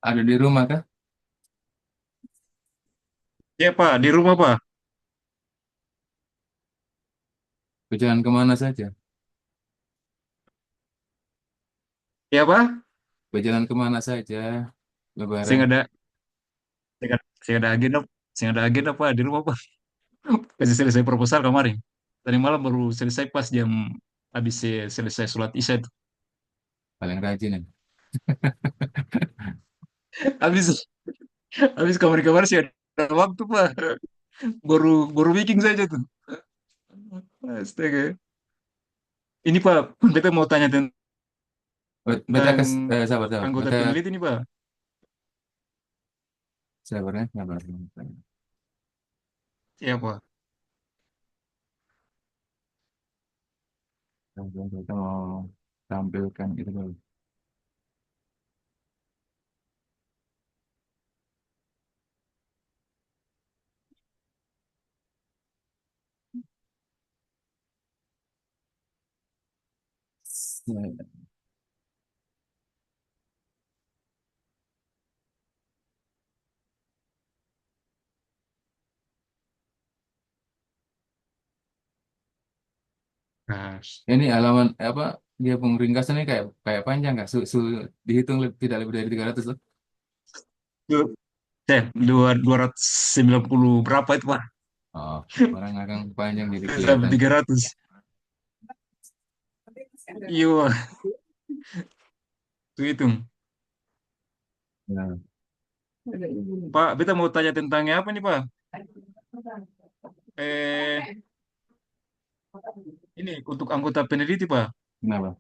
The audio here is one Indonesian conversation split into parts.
Ada di rumah kah? Ya Pak, di rumah Pak. Berjalan kemana saja? Ya Pak, Berjalan kemana saja? saya Lebaran. nggak ada, saya nggak ada agenda, saya nggak ada agenda Pak di rumah Pak. Kasih selesai proposal kemarin. Tadi malam baru selesai pas jam habis selesai sholat isya itu. Paling rajin ya. Habis habis kamar-kamar sih ada waktu Pak. Baru baru bikin saja tuh. Astaga. Ini Pak, kita mau tanya Beta tentang sabar, sabar. anggota Beta peneliti nih Pak. sabarnya, sabar. Ya Pak. Kita mau tampilkan itu dulu. Nah, Ini halaman apa? Dia ringkasannya kayak kayak panjang nggak? Dihitung tidak lebih dari 300 loh. itu dua ratus sembilan puluh berapa itu Pak? Oh, orang akan panjang jadi Sampai kelihatan. 300. Iya, itu hitung. Ya. Pak, kita mau tanya tentangnya apa nih Pak? Eh, ini untuk anggota peneliti Pak. Kenapa?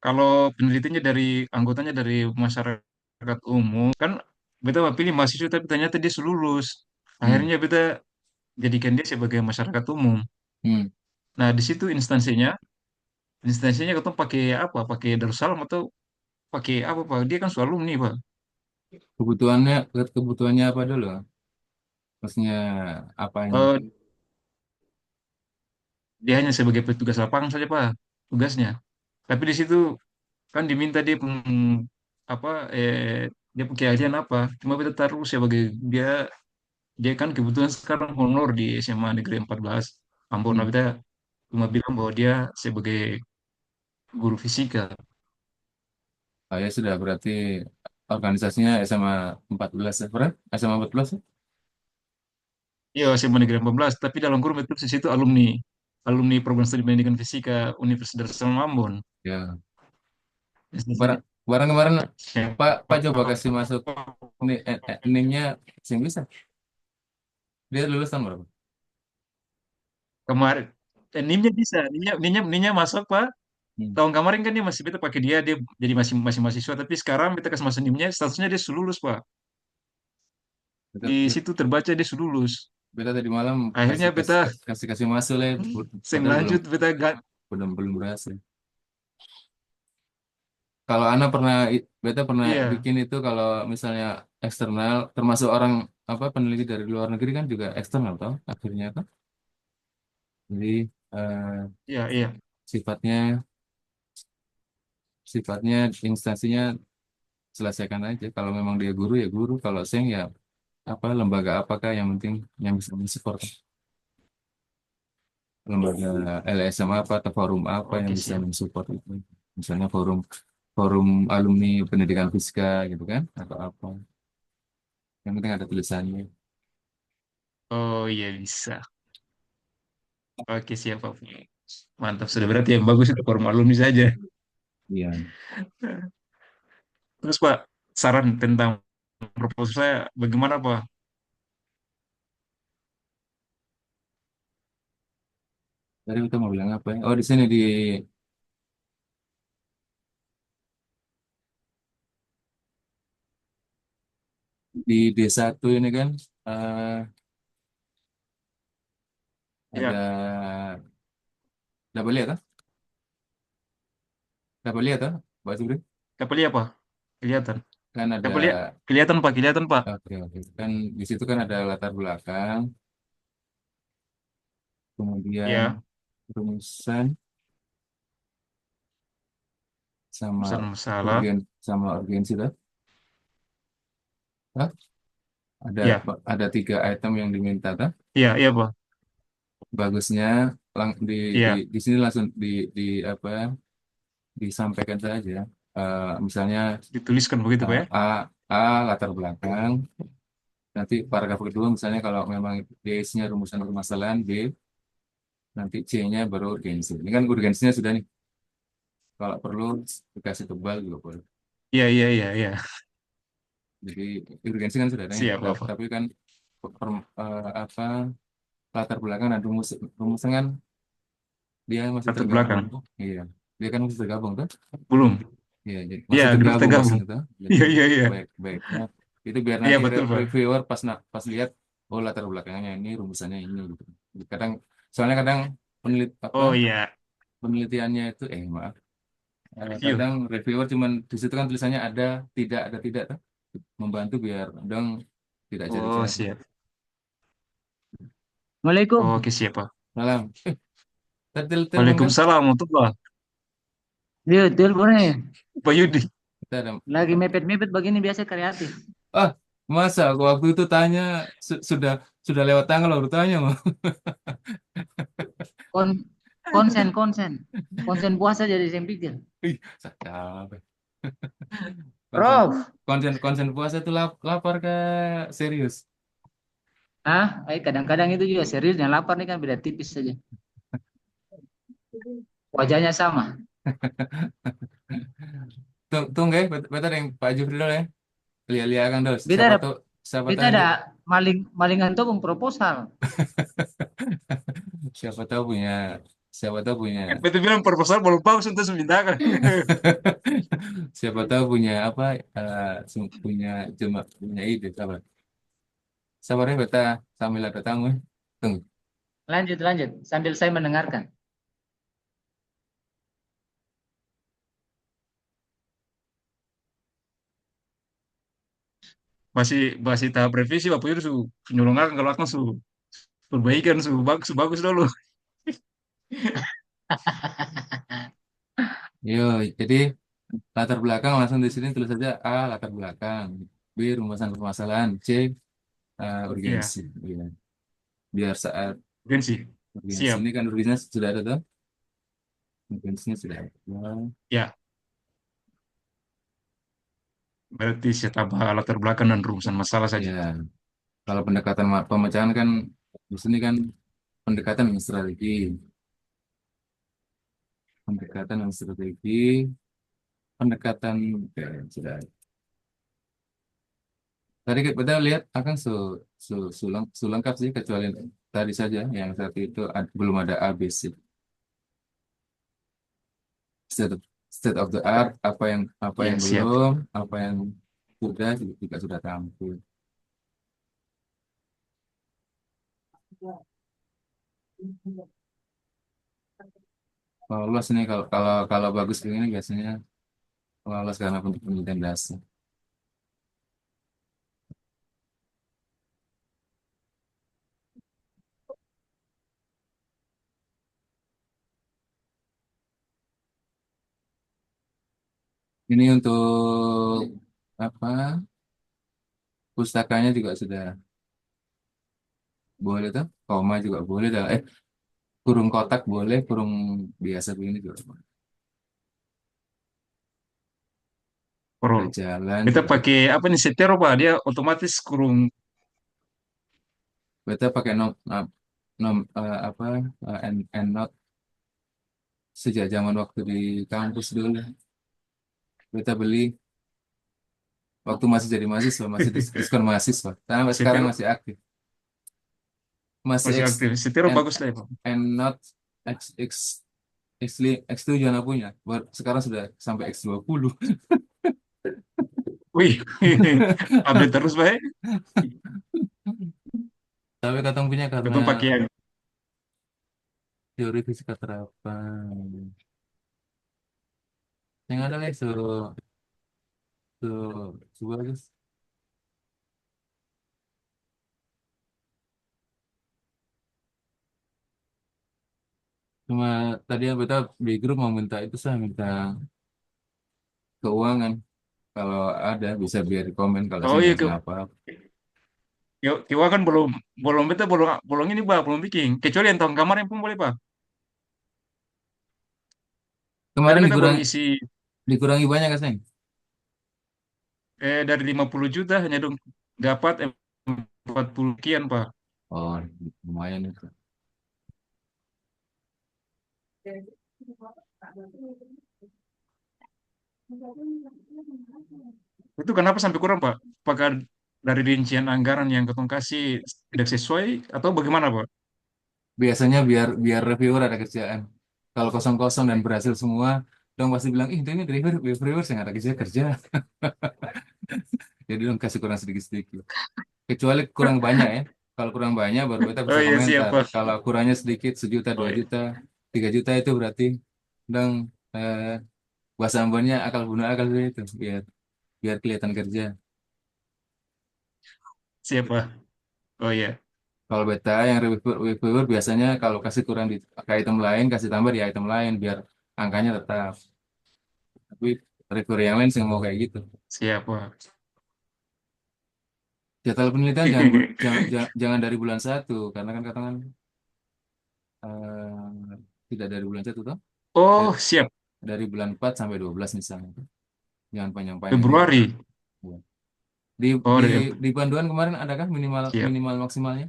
Kalau penelitinya dari anggotanya dari masyarakat umum, kan beta pilih mahasiswa tapi ternyata dia lulus. Hmm. Akhirnya beta jadikan dia sebagai masyarakat umum. Hmm. Nah, di situ instansinya ketemu pakai apa? Pakai Darussalam atau pakai apa Pak? Dia kan soal alumni Pak. Kebutuhannya apa dulu? Maksudnya apanya? Eh, dia hanya sebagai petugas lapangan saja Pak, tugasnya. Tapi di situ kan diminta dia apa dia pakai keahlian apa? Cuma beta taruh sebagai dia dia kan kebetulan sekarang honor di SMA Negeri 14 Ambon. Nah, Hmm. beta cuma bilang bahwa dia sebagai guru fisika. Oh ya sudah berarti organisasinya SMA 14 ya, Bro? SMA 14 ya? Iya, SMA Negeri 14, tapi dalam kurung itu di situ alumni alumni program studi pendidikan fisika Universitas Darussalam Ambon. Ya. Barang, Instansinya barang kemarin siapa Pak coba kasih masuk NIM-nya sih bisa. Dia lulus tahun berapa? kemarin NIM-nya bisa, NIM-nya masuk Pak. Hmm. Tahun kemarin kan dia masih beta pakai dia jadi masih masih mahasiswa, tapi sekarang beta kasih masuk NIM-nya statusnya dia sudah lulus Pak. Beta, Di situ terbaca dia sudah lulus. beta tadi malam Akhirnya beta kasih masuk lah, saya padahal belum lanjut beta belum belum berhasil. Kalau Ana pernah, beta pernah iya bikin itu kalau misalnya eksternal, termasuk orang apa peneliti dari luar negeri kan juga eksternal toh akhirnya kan. Jadi eh, iya iya. sifatnya sifatnya instansinya selesaikan aja. Kalau memang dia guru ya guru, kalau saya ya apa lembaga apakah yang penting yang bisa mensupport, lembaga LSM apa atau forum apa yang Oke bisa siap. mensupport itu. Misalnya forum forum alumni pendidikan fisika gitu kan atau apa. Yang penting ada tulisannya. Oh iya bisa. Oke siap Pak. Mantap sudah berarti yang bagus itu forum alumni saja. Iya. Terus Pak, saran tentang proposal saya bagaimana Pak? Tadi kita mau bilang apa ya? Oh, di sini di D1 ini kan eh, Ya, ada double lihat kan? Double lihat kan? Pak Subri? dapat lihat Pak. Kelihatan. Kan ada Dapat lihat. Kelihatan Pak, kelihatan Pak. oke oke. Kan di situ kan ada latar belakang, kemudian Ya, rumusan sama pesan masalah. sama urgensi tuh. Hah? Ada Iya, ada tiga item yang diminta tuh. iya, iya, Pak. Bagusnya Iya, di sini langsung di apa disampaikan saja. Misalnya dituliskan begitu, Pak ya. A A latar belakang. Nanti paragraf kedua misalnya kalau memang dia isinya rumusan permasalahan B, nanti C-nya baru urgensi. Ini kan urgensinya sudah nih. Kalau perlu dikasih tebal juga boleh. Iya, iya, iya, iya. Jadi urgensi kan sudah ada nih. Siap, Bapak. Tapi kan apa latar belakang dan rumusnya kan dia masih Latar tergabung. belakang. Iya, dia kan masih tergabung tuh. Belum. Iya, jadi Iya, masih belum tergabung tergabung. maksudnya tuh. Jadi Iya, iya, iya. baik baik. Nah, itu biar Iya, nanti betul, Pak. reviewer pas lihat oh latar belakangnya ini rumusannya ini gitu. Kadang soalnya kadang apa Oh, iya. penelitiannya itu maaf Review. kadang reviewer cuman di situ kan tulisannya ada tidak tuh. Membantu biar dong tidak Oh, jadi-jadi. siap. Assalamualaikum. Oke, siap, Pak. Salam. Tadi telepon kan? Waalaikumsalam warahmatullahi. Dia telepon nih. Pak Yudi. Kita ada. Lagi mepet-mepet begini biasa kreatif. Ah, masa aku waktu itu tanya sudah lewat tanggal baru tanya mah. Kon konsen. Konsen puasa jadi saya pikir. Ih, capek. Konsen Prof, konsen konsen puasa itu lapar ke serius. kadang-kadang itu juga serius dan lapar nih kan beda tipis saja. Wajahnya sama. Tunggu ya, betul yang Pak Jufri dulu ya. Lihat-lihat kan dulu. Beda ada Siapa beda tahu ada malingan tuh proposal. siapa tahu punya siapa tahu punya Betul bilang proposal belum bagus untuk memindahkan. siapa tahu punya apa punya punya ide sabar. Sabar ya beta sambil ada tamu. Tunggu. Lanjut lanjut sambil saya mendengarkan. Masih masih tahap revisi, Bapak Yudi su nyolongakan kalau akan su perbaikan su bagus dulu. Yo, jadi latar belakang langsung di sini tulis saja A latar belakang, B rumusan permasalahan, C Iya, urgensi. Iya. Biar saat gengsi. urgensi Siap. ini kan urgensinya sudah ada tuh, urgensinya sudah ada. Nah, Ya, berarti saya tambah latar belakang dan rumusan masalah saja. ya, kalau pendekatan pemecahan kan di sini kan pendekatan yang strategi, pendekatan yang strategi, pendekatan oke, sudah. Tadi kita lihat akan su lengkap sih kecuali tadi saja yang satu itu belum ada ABC. State of, state of the art, apa yang Ya, siap. belum, apa yang sudah juga sudah tampil. Lolos nih kalau kalau kalau bagus begini biasanya lolos karena penelitian dasar. Ini untuk apa? Pustakanya juga sudah boleh tuh, koma juga boleh dah. Kurung kotak boleh, kurung biasa begini juga boleh. Pro. Ada jalan Kita juga. pakai apa nih setero, Pak? Dia otomatis kurung. Kita pakai apa end note sejak zaman waktu di kampus dulu. Kita beli waktu masih jadi mahasiswa, masih diskon mahasiswa. Sampai sekarang Setero masih aktif. Masih masih aktif. Setero and, bagus lah ya, Pak. and not X X X itu jangan punya. Sekarang sudah sampai X20. Wih, update terus, Pak. Tapi katong punya karena Ketemu pakai yang teori fisika terapan. Yang ada lah bagus. Cuma tadi yang beta di grup mau minta itu saya minta keuangan. Kalau ada bisa biar komen kalau Oh saya iya, nggak apa. Kiwa kan belum belum beta belum belum ini pak, belum bikin. Kecuali yang tahun kemarin pun boleh pak. Karena Kemarin beta baru isi dikurangi banyak kan, Seng? dari 50 juta hanya dong dapat 40 kian pak. Oh, lumayan itu. Itu kenapa sampai kurang pak? Apakah dari rincian anggaran yang ketong kasih tidak sesuai atau bagaimana pak? Biasanya biar biar reviewer ada kerjaan. Kalau kosong-kosong dan berhasil semua, dong pasti bilang, ih, ini reviewer saya nggak ada kerja kerja. Jadi dong kasih kurang sedikit-sedikit. Kecuali kurang banyak ya. Kalau kurang banyak baru kita Oh bisa iya siap komentar. pak. Kalau kurangnya sedikit, 1 juta, Oh, 2 juta, iya. 3 juta itu berarti dong bahasa Ambonnya akal bunuh akal itu biar biar kelihatan kerja. Siap pak. Oh iya. Kalau beta yang reviewer biasanya kalau kasih kurang di ke item lain, kasih tambah di item lain biar angkanya tetap. Tapi reviewer yang lain sih nggak mau kayak gitu. Siap pak. Jadwal penelitian jangan dari bulan 1 karena kan katakan tidak dari bulan 1 toh. Oh Dari, siap. dari bulan 4 sampai 12 misalnya. Jangan panjang-panjang gitu. Februari. Ya. Di Oh di dari di panduan kemarin adakah minimal siap. minimal maksimalnya?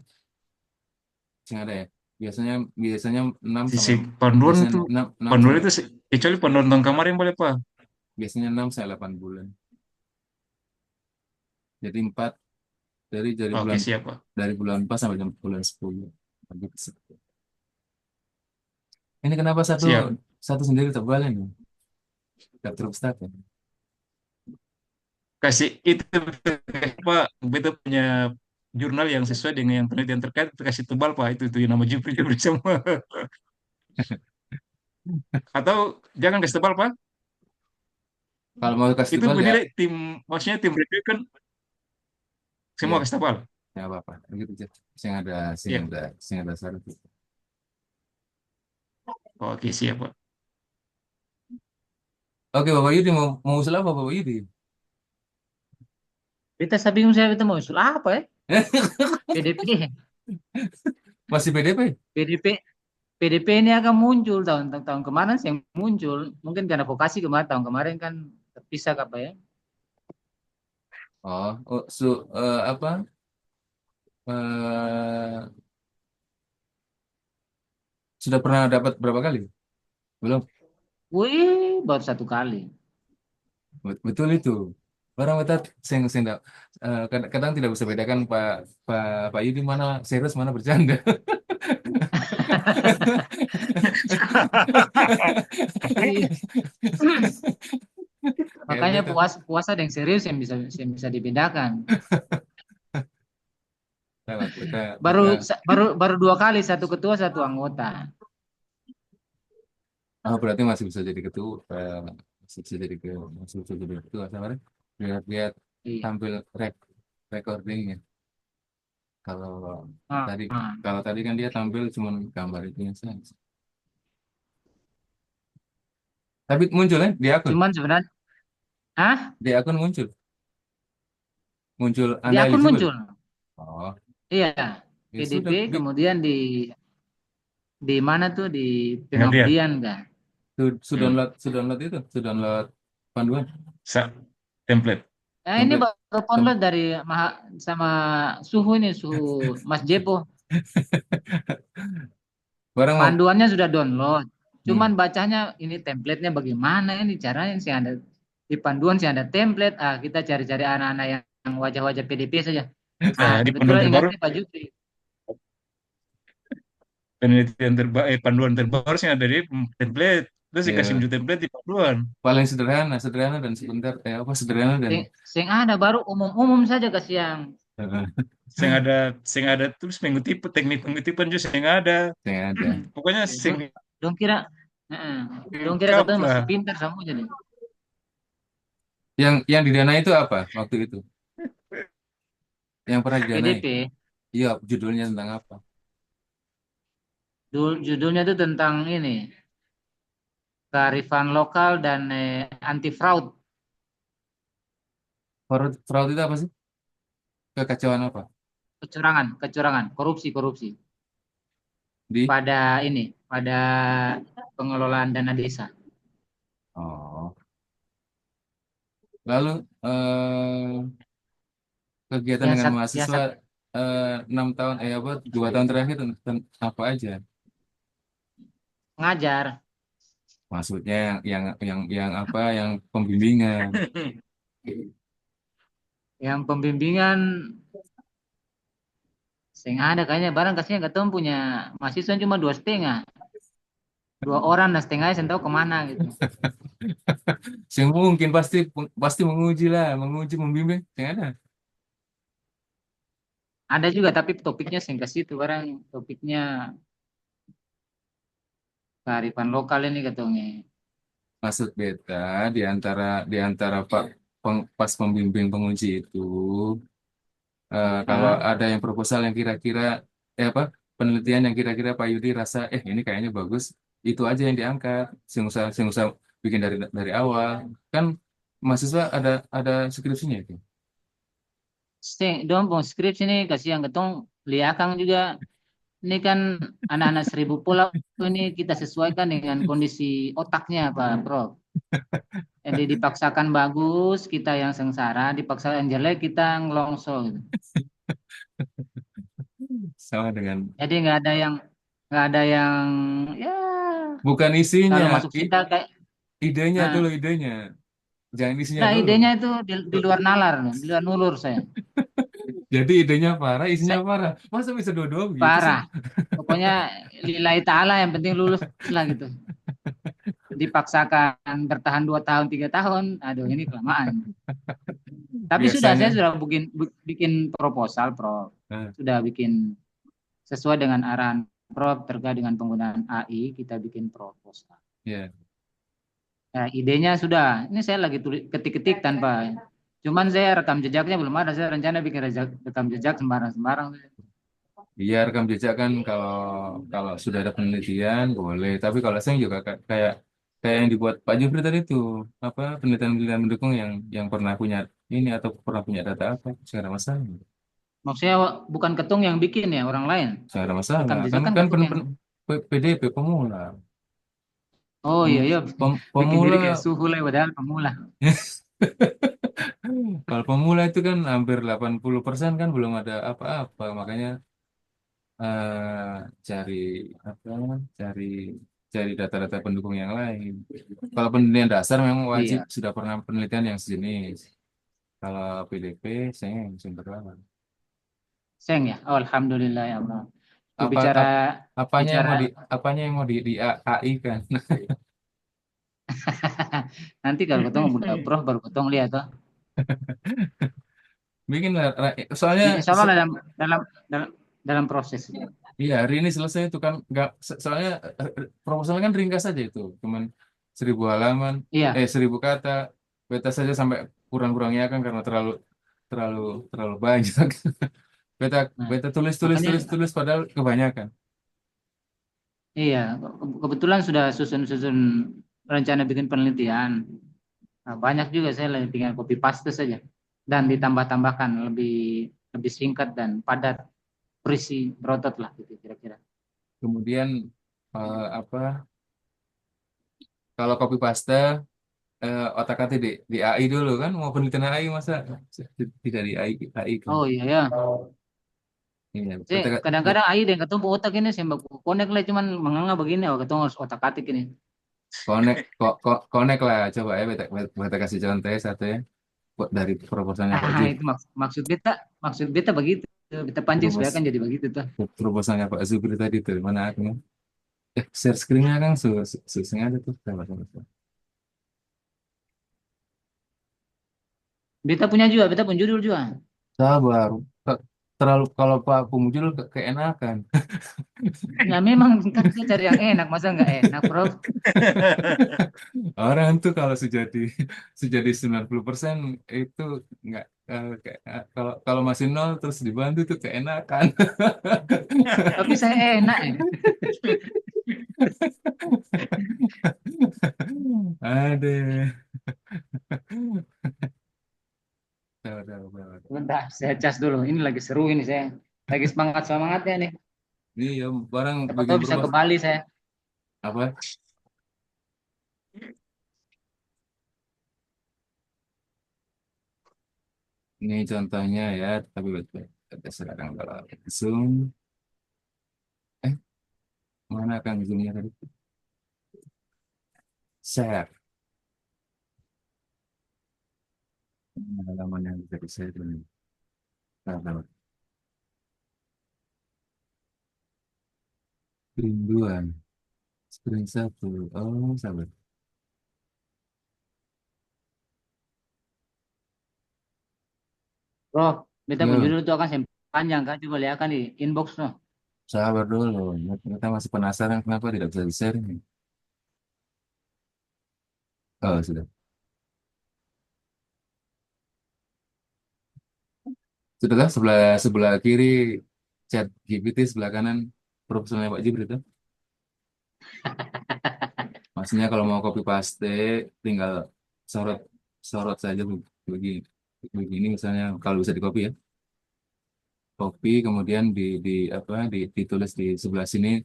Nggak ada ya. Biasanya biasanya 6 sampai Sisi panduan biasanya itu 6 panduan sampai itu kecuali panduan tahun kemarin boleh pak. biasanya 6 sampai 8 bulan. Jadi 4 dari Oke bulan siap pak. 4 sampai bulan 10. Ini kenapa satu Siap. satu sendiri tebal ini? Daftar pustaka. Kasih itu pak. Beta punya jurnal yang sesuai dengan yang penelitian terkait itu kasih tebal pak, itu nama Jupri Jupri semua. Atau jangan kasih tebal pak. Kalau mau kasih Itu tebal ya, penilai tim, maksudnya tim review kan semua ya, kasih tebal. ya apa-apa. Begitu aja. Sing ada, sing Ya. ada, sing ada syarat. Oke siap pak. Oke, Bapak Yudi mau usul apa, Bapak Yudi? Beta saya bingung saya beta mau usul apa ya? PDP, Masih PDP? PDP, PDP ini akan muncul tahun tahun kemarin sih yang muncul. Mungkin karena vokasi kemarin tahun kemarin kan terpisah apa ya? Apa? Eh, sudah pernah dapat berapa kali? Belum. Wih, baru 1 kali. Betul itu. Orang kita kadang tidak bisa bedakan Pak Yudi mana serius mana bercanda. Iya. Kayak Makanya beta. puasa puasa yang serius yang bisa dibedakan. Lewat beta, Baru beta. baru baru 2 kali, satu ketua satu anggota. Oh, berarti masih bisa jadi ketua. Masih bisa jadi masih bisa jadi ketua. Sabar. Lihat-lihat Iya. tampil recordingnya. Kalau Ah, tadi ah. kalau tadi kan dia tampil cuma gambar itu saja. Tapi muncul ya di akun. Cuman sebenarnya, ah, Di akun muncul di Anda akun eligible. muncul. Oh, Iya, ya PDP sudah. kemudian di mana tuh di Ingat lihat. pengabdian kan. Sudah Hmm. download, sudah download itu, sudah download panduan, Sa template. Nah, ini template, baru tem- download dari sama suhu ini, suhu Mas Jepo. barang mau. Panduannya sudah download. Hmm. Cuman bacanya ini template-nya bagaimana ini caranya sih ada di panduan sih ada template. Ah, kita cari-cari anak-anak yang wajah-wajah PDP saja. Ah, Di panduan kebetulan terbaru, ingatnya Pak Jupri. penelitian terbaru, panduan terbaru sih ada di template. Terus dikasih Ya, muncul template di panduan. paling sederhana, sederhana dan sebentar, apa sederhana dan Sing ada baru umum-umum saja kasih yang Sing ada terus mengutip teknik pengutipan juga sing ada. yang ada. Pokoknya sing dong, dong kira heeh, dong kira lengkap katanya lah. masih pintar sama jadi Yang didana itu apa waktu itu? Yang pernah didanai? PDP. Iya, judulnya tentang apa? Judulnya itu tentang ini kearifan lokal dan anti fraud. Fraud itu apa sih? Kekacauan apa? Kecurangan, kecurangan, korupsi, korupsi Di? pada pengelolaan dana desa. Oh. Lalu kegiatan Yang dengan sak, yang mahasiswa sak, 6 tahun, apa 2 tahun terakhir apa aja? ngajar. Maksudnya yang apa? Yang pembimbingan. Yang pembimbingan sing ada kayaknya barang kasihnya ketemu punya mahasiswa cuma 2,5. 2 orang dan setengahnya saya tahu kemana gitu. Yang mungkin pasti pasti menguji lah, menguji membimbing. Yang ada. Ada juga tapi topiknya sing ke situ barang topiknya kearifan lokal ini katanya. Maksud beta di antara Pak pas pembimbing penguji itu, kalau Ah, ada yang proposal yang kira-kira apa penelitian yang kira-kira Pak Yudi rasa ini kayaknya bagus, itu aja yang diangkat. Sing usah bikin dari awal. Kan mahasiswa ada skripsinya itu. dong pun skripsi ini kasih yang ketong liakang juga ini kan anak-anak 1.000 pulau ini kita sesuaikan dengan kondisi otaknya Pak Prof. Jadi dipaksakan bagus kita yang sengsara, dipaksakan jelek kita ngelongso gitu. Sama dengan Jadi nggak ada yang ya bukan isinya, kalau masuk kita kayak idenya dulu nah, idenya. Jangan isinya nah dulu. idenya itu di luar nalar, di luar nulur saya. Jadi idenya parah, isinya Saya parah. Masa bisa dua-dua begitu sih? parah. Pokoknya lillahi ta'ala yang penting lulus lah gitu. Dipaksakan bertahan 2 tahun, 3 tahun, aduh ini kelamaan. Tapi saya Biasanya. sudah bikin proposal, Prof. Nah, Sudah bikin sesuai dengan arahan Prof terkait dengan penggunaan AI, kita bikin proposal. ya. Nah, idenya sudah. Ini saya lagi tulis ketik-ketik tanpa. Cuman saya rekam jejaknya belum ada. Saya rencana bikin rekam jejak sembarang-sembarang. Iya, rekam jejak kan kalau kalau sudah ada penelitian boleh. Tapi kalau saya juga kayak kayak yang dibuat Pak Jufri tadi itu apa penelitian-penelitian mendukung yang pernah punya ini atau pernah punya data apa, saya ada masalah. Maksudnya bukan ketung yang bikin ya, orang lain. Saya ada masalah. Rekam Kan jejak kan kan ketung yang. PDP pemula. Oh iya iya, bikin diri kayak Pemula. suhu lah padahal pemula. Kalau pemula itu kan hampir 80% kan belum ada apa-apa, makanya cari apa cari cari data-data pendukung yang lain. Kalau penelitian dasar memang wajib Iya. sudah pernah penelitian yang sejenis. Kalau PDP saya yang sumber lama. Seng ya. Oh, alhamdulillah ya Allah. Itu Apa, bicara apanya yang bicara mau di AI kan? nanti kalau ketemu udah prof baru ketemu lihat tuh. Bikin lah, soalnya Insya Allah dalam dalam dalam proses. iya hari ini selesai itu kan nggak soalnya proposalnya kan ringkas saja itu cuman 1.000 halaman, Iya. 1.000 kata, beta saja sampai kurang-kurangnya kan karena terlalu terlalu terlalu banyak. beta Nah, beta tulis tulis makanya tulis tulis padahal kebanyakan. iya, kebetulan sudah susun-susun rencana bikin penelitian. Nah, banyak juga saya lagi tinggal copy paste saja dan ditambah-tambahkan lebih lebih singkat dan padat, berisi, berotot lah gitu kira-kira. Kemudian apa kalau copy paste, otak-atik di AI dulu kan, mau penelitian AI masa tidak di AI kan. Oh iya ya. Iya, Saya kadang-kadang AI dan ketemu otak ini saya connect lah cuman menganga begini oh ketemu harus otak-atik ini. connect lah coba ya beta kasih contoh ya satu ya buat dari proposalnya Pak Ah Juf. itu maksud beta begitu. Beta pancing supaya Propos kan jadi begitu tuh. Proposalnya Pak Zubir tadi tuh mana aku share screennya kan sengaja tuh sama. Beta pun judul juga. Sabar. Terlalu kalau Pak Pemujul keenakan. Nah memang kan saya cari yang enak masa nggak enak bro. Orang tuh kalau sejadi 90% itu nggak kalau kalau masih nol terus dibantu tuh keenakan. Tapi saya enak ya. Ada. udah. Bentar, saya cas dulu. Ini lagi seru ini saya. Lagi semangatnya nih. Ini ya barang Siapa bikin tahu bisa ke proposal Bali saya. apa? Ini contohnya ya, tapi betul. Sekarang kalau Zoom, eh mana kan Zoomnya tadi? Share. Halaman yang bisa di share ini. Nah, Rinduan. Screen satu. Oh, sabar. Bro, beta pun Yo, judul itu akan saya panjang kan. Coba lihat kan di inbox no. sabar dulu. Kita masih penasaran kenapa tidak bisa di-share ini. Oh, sudah. Sudahlah sebelah sebelah kiri chat GPT, sebelah kanan profesionalnya Pak Jibri itu. Maksudnya kalau mau copy paste tinggal sorot sorot saja begini begini misalnya kalau bisa di copy ya. Copy kemudian di apa ditulis di sebelah sini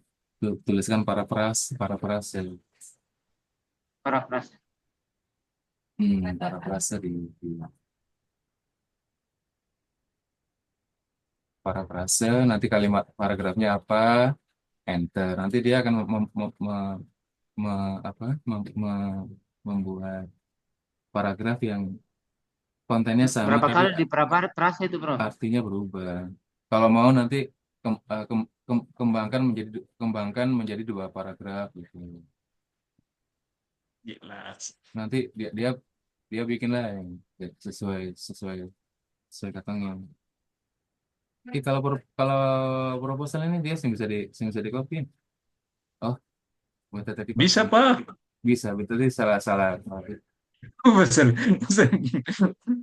tuliskan paraphrase ya. Parafras. Paraphrase di paraphrase nanti kalimat paragrafnya apa, enter. Nanti dia akan apa, membuat paragraf yang kontennya sama Berapa tapi kali di parafras itu bro? artinya berubah. Kalau mau nanti kembangkan menjadi dua paragraf gitu. Jelas. Nanti dia dia dia bikinlah yang sesuai sesuai sesuai katanya. Jadi kalau proposal ini dia sing bisa di copy. Oh, betul tadi pakai Bisa, Pak. bisa betul tadi salah salah. Betul. Betul.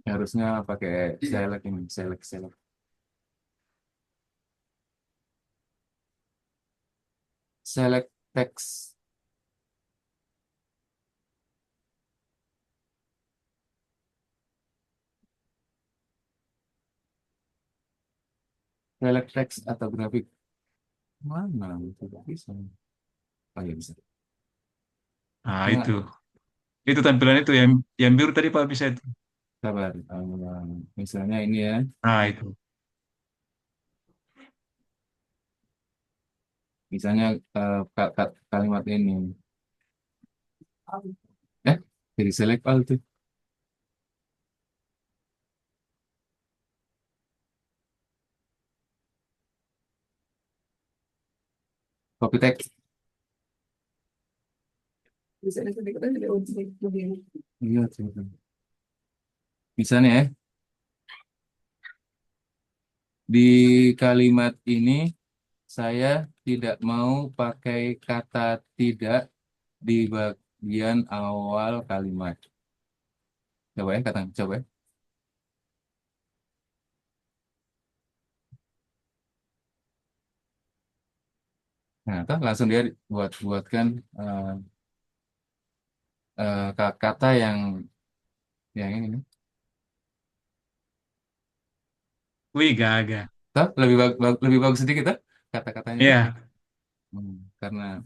Harusnya pakai select ini select select text. Select text atau grafik mana tidak bisa. Oh ya bisa. Nah, Nah, itu. Itu tampilan itu yang biru tadi Pak bisa itu. sabar. Misalnya ini ya. Nah, itu. Misalnya kalimat ini. Eh, jadi select all tuh. Copy text. Iya, coba. Misalnya ya, di kalimat ini saya tidak mau pakai kata tidak di bagian awal kalimat. Coba ya, coba ya. Nah, toh langsung dia buatkan kata yang ini nih. Wih, gagal. Toh lebih bagus sedikit toh kata-katanya tuh. Ya, Karena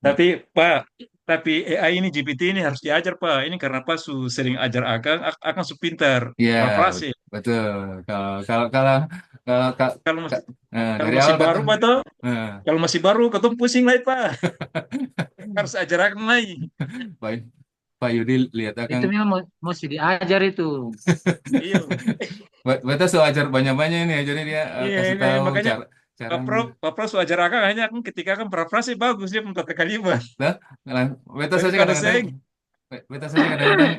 tapi Pak, tapi AI ini GPT ini harus diajar Pak. Ini karena Pak sering ajar akan su pintar. ya Parafrase. betul. Kalau kalau kalau kalau Kalau masih kalau dari masih awal kata baru Pak toh, eh, kalau masih baru ketemu pusing lagi Pak. Harus ajarkan lagi. Pak Pak Yudi lihat akan Itu memang mesti diajar itu. Iya. Beta so ajar banyak-banyak ini ya, jadi dia Iya, kasih ini tahu makanya caranya. Pak Pros wajar akan hanya kan ketika kan parafrase bagus dia mentata kalimat. Nah, beta Tapi saja kalau kadang-kadang saya beta saja kadang-kadang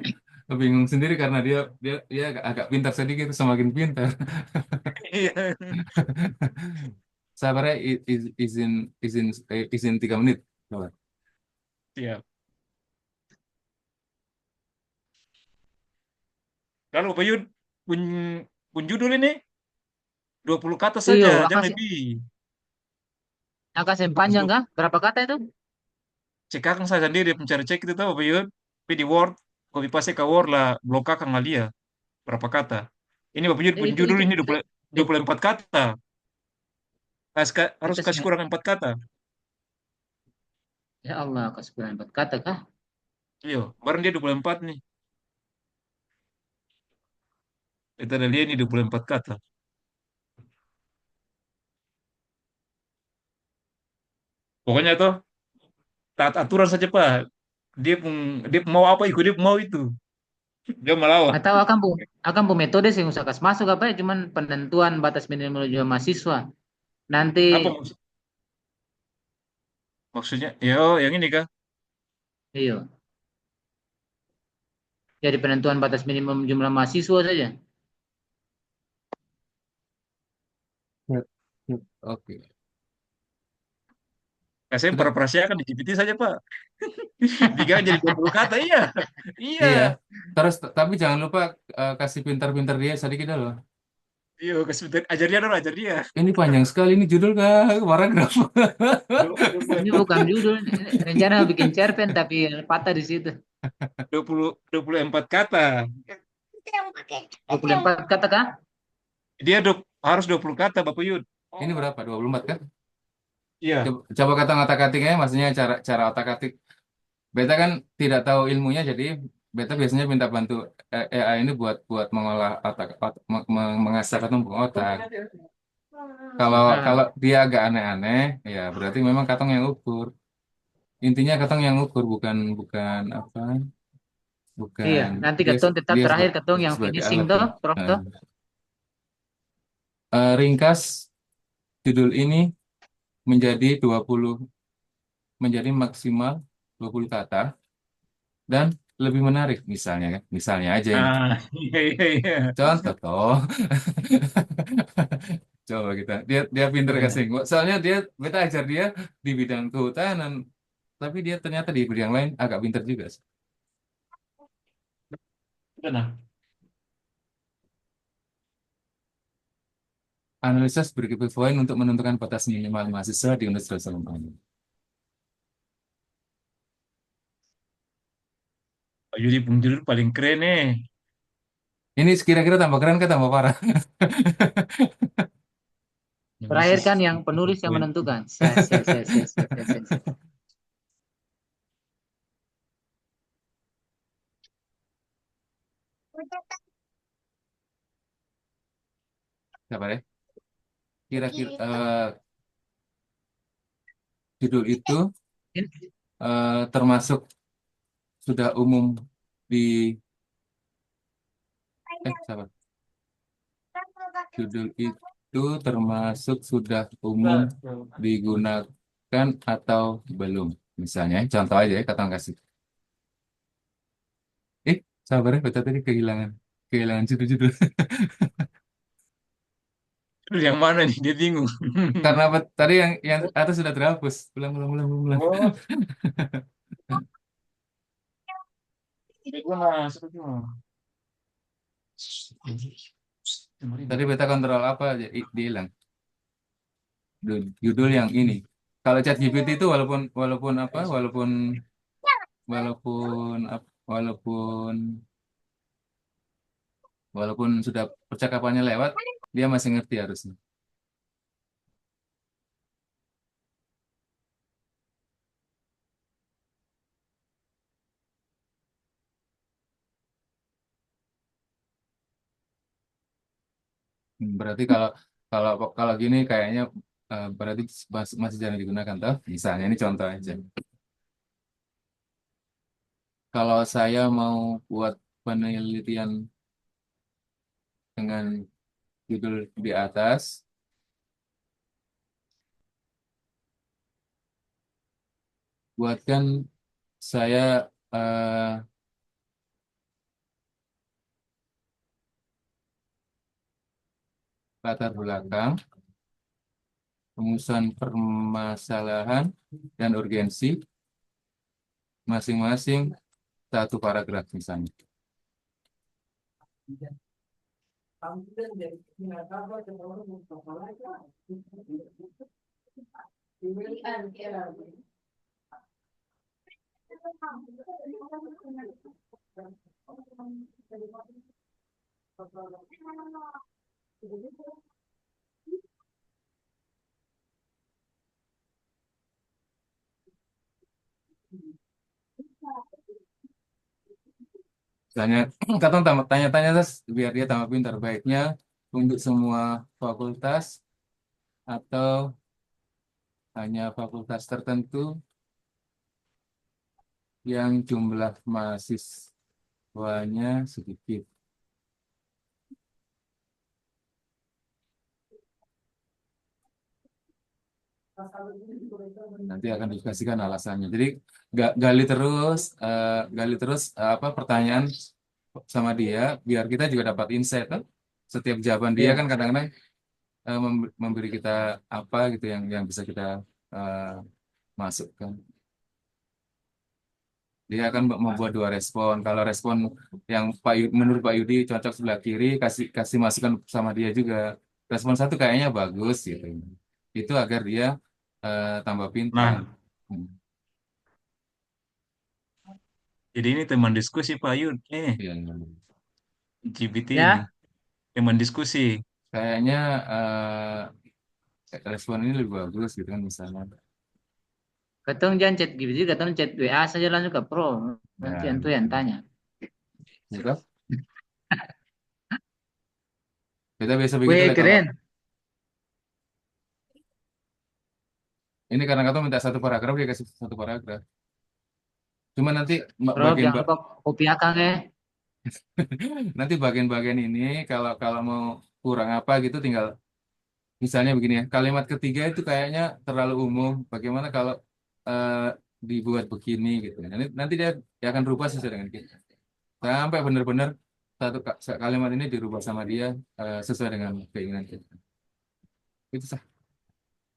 bingung sendiri karena dia agak pintar sedikit semakin pintar. iya. Sabarnya izin 3 menit. Coba. Siap. Kalau Pak Yud pun pun judul ini 20 kata Iyo, saja, jangan akasih lebih. akasih panjang Untuk kah? Berapa kata itu? cek akan saya sendiri mencari cek itu tahu Pak Yud. Tapi di Word, copy paste ke Word lah, blok akan alia. berapa kata. Ini Bapak Yud punya Itu judul itu ini eh, 24 kata. Harus itu kasih sangat kurang 4 kata. ya Allah kesekian empat kata kah? Iya, barang dia 24 nih. Kita ada lihat nih 24 kata. Pokoknya tuh taat aturan saja Pak. Dia mau apa ikut dia mau itu. Dia melawan. Atau akan bu metode sih usah kas masuk apa ya cuman penentuan batas minimal jumlah mahasiswa. Nanti Apa maksudnya? Ya, oh, yang ini kah? iya jadi penentuan batas minimum jumlah mahasiswa saja. Yep, yep. Oke. Saya Sudah. peraprankan di GPT saja Pak. Dikira jadi 20 kata, iya. Iya. Iya. Terus tapi jangan lupa kasih pintar-pintar dia sedikit dulu. Iya, kasih ajar dia dong, ajar dia. Ini panjang sekali ini judul kah? Paragraf. Ini bukan judul, ini rencana bikin cerpen tapi patah di situ. 24 kata. 24 kata kah? Dia harus 20 kata, Bapak Yud. Ini berapa? 24 kan? Iya. Coba kata otak-atiknya, maksudnya cara cara otak-atik. Beta kan tidak tahu ilmunya, jadi beta biasanya minta bantu AI ini buat buat mengolah mengasah katong bukan otak. Kalau kalau Ah, dia agak aneh-aneh, ya berarti memang katong yang ukur. Intinya katong yang ukur, bukan bukan apa, iya, bukan nanti dia ketong tetap dia terakhir ketong yang sebagai finishing alat tuh, ya. Prof Nah, tuh. ringkas judul ini menjadi 20 menjadi maksimal 20 kata dan lebih menarik misalnya kan. Misalnya aja ini. Ah, iya, iya, iya. Contoh toh. Coba kita. Dia pinter kasih. Soalnya dia beta ajar dia di bidang kehutanan, tapi dia ternyata di bidang lain agak pinter juga sih. Benar. Analisis berikut poin untuk menentukan batas minimal mahasiswa di Universitas Salomon. Pak Yudi punya judul paling keren nih. Ini kira-kira tambah keren kan tambah parah. Terakhir kan Analisis yang penulis yang poin. menentukan. Ses. Siapa deh? Kira-kira judul itu termasuk sudah umum di sabar. Judul itu termasuk sudah umum digunakan atau belum? Misalnya, contoh aja ya, kata kasih. Sabar ya, betul tadi kehilangan kehilangan judul-judul. Judul yang mana nih? Dia bingung. Karena apa? Tadi yang atas sudah terhapus. Ulang. Oh, bagaimana? Tadi beta kontrol apa aja, dia hilang. Judul yang ini. Kalau ChatGPT itu walaupun walaupun apa, walaupun walaupun sudah percakapannya lewat, dia masih ngerti harusnya. Berarti kalau kalau kalau gini kayaknya berarti masih jarang digunakan toh. Misalnya ini contoh aja. Kalau saya mau buat penelitian dengan judul di atas, buatkan saya latar belakang, rumusan permasalahan dan urgensi masing-masing satu paragraf misalnya. Misalnya, katong tanya-tanya terus biar dia tambah pintar. Baiknya untuk semua fakultas atau hanya fakultas tertentu yang jumlah mahasiswanya sedikit. Nanti akan dikasihkan alasannya. Jadi gali terus apa pertanyaan sama dia, biar kita juga dapat insight kan. Setiap jawaban dia kan Iya. kadang-kadang memberi kita apa gitu yang bisa kita eh, masukkan. Dia akan membuat dua respon. Kalau respon yang menurut Pak Yudi cocok sebelah kiri, kasih kasih masukan sama dia juga. Respon satu kayaknya bagus gitu. Itu agar dia tambah pintar. Nah, Hmm. jadi ini teman diskusi Pak Yud. Iya. GPT ini Ya, teman diskusi. Kayaknya respon ini lebih bagus gitu kan misalnya. ketemu jangan chat gitu, ketemu chat WA saja langsung ke Pro. Nanti Nah, itu gitu. yang tanya. Gitu. Kita biasa begitu Wih, lah kalau keren. ini karena kata minta satu paragraf dia kasih satu paragraf. Cuma nanti Bro, bagian jangan lupa kopi akang ya. nanti bagian-bagian ini kalau kalau mau kurang apa gitu tinggal misalnya begini ya, kalimat ketiga itu kayaknya terlalu umum. Bagaimana kalau eh, dibuat begini gitu. Nanti dia akan rubah sesuai dengan kita. Sampai benar-benar kalimat ini dirubah sama dia sesuai dengan keinginan kita. Itu sah.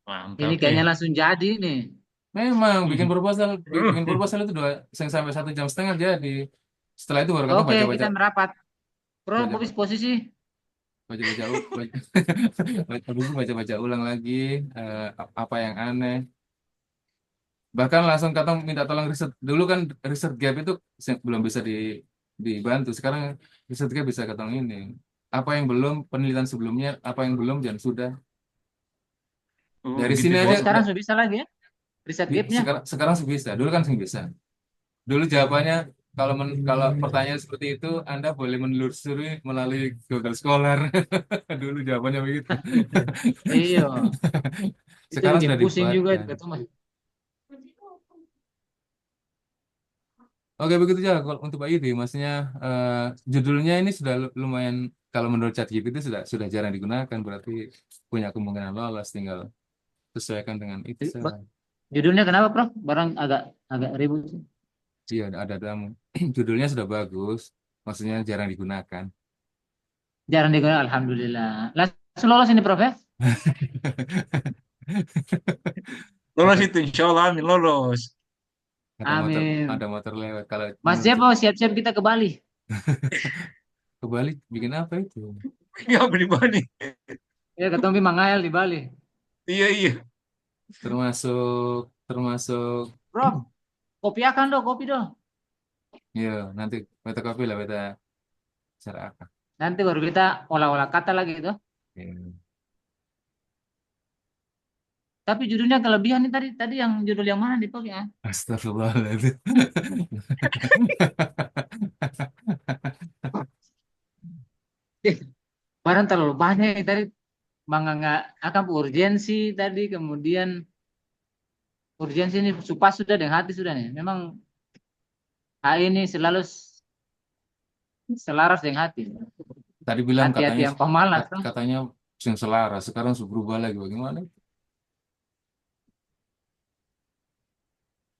Ini Mantap ya. kayaknya langsung jadi nih. Memang bikin proposal itu sampai 1,5 jam jadi. Setelah itu baru kata Oke, baca-baca kita merapat. Bro, baca habis posisi. baca-baca habis itu baca-baca ulang lagi apa yang aneh. Bahkan langsung kata minta tolong riset. Dulu kan riset gap itu belum bisa dibantu. Sekarang riset gap bisa ketemu ini. Apa yang belum, penelitian sebelumnya, apa yang belum dan sudah. Oh, Dari gitu sini ya. Oh, aja, sekarang sudah bisa lagi ya? Riset gapnya. sekarang sih bisa. Dulu kan sih bisa. Dulu jawabannya kalau pertanyaan seperti itu Anda boleh menelusuri melalui Google Scholar. Dulu jawabannya begitu. Iya, itu Sekarang bikin sudah pusing juga itu dibuatkan. ketemu. Oke begitu ya kalau untuk Pak Yudi, maksudnya eh, judulnya ini sudah lumayan kalau menurut ChatGPT sudah jarang digunakan berarti punya kemungkinan lolos tinggal sesuaikan dengan itu saja. Judulnya kenapa, Prof? Barang agak agak ribut sih. Iya ada dalam judulnya sudah bagus, maksudnya jarang digunakan. Jarang digunakan, alhamdulillah. Langsung lolos ini, Prof ya? Lolos Ada itu, insya Allah amin lolos. ada Amin. motor lewat kalau Mas menurut Jebo, siap-siap kita ke Bali. kebalik bikin apa itu? Ini apa di Bali? Ya, ketemu Mangael di Bali. Iya, iya. Termasuk termasuk Prof, kopi akan dong, kopi dong. ya nanti beta kopi lah beta cara apa. Nanti baru kita olah-olah kata lagi itu. Ya. Tapi judulnya kelebihan nih tadi tadi yang judul yang mana di Prof ya? Astagfirullahaladzim. Barang terlalu banyak tadi nggak akan urgensi tadi kemudian urgensi ini supas sudah dengan hati sudah nih. Memang HI ini selalu selaras dengan hati. Tadi bilang Hati-hati yang pemalas tuh. katanya yang selaras, sekarang sudah berubah lagi bagaimana?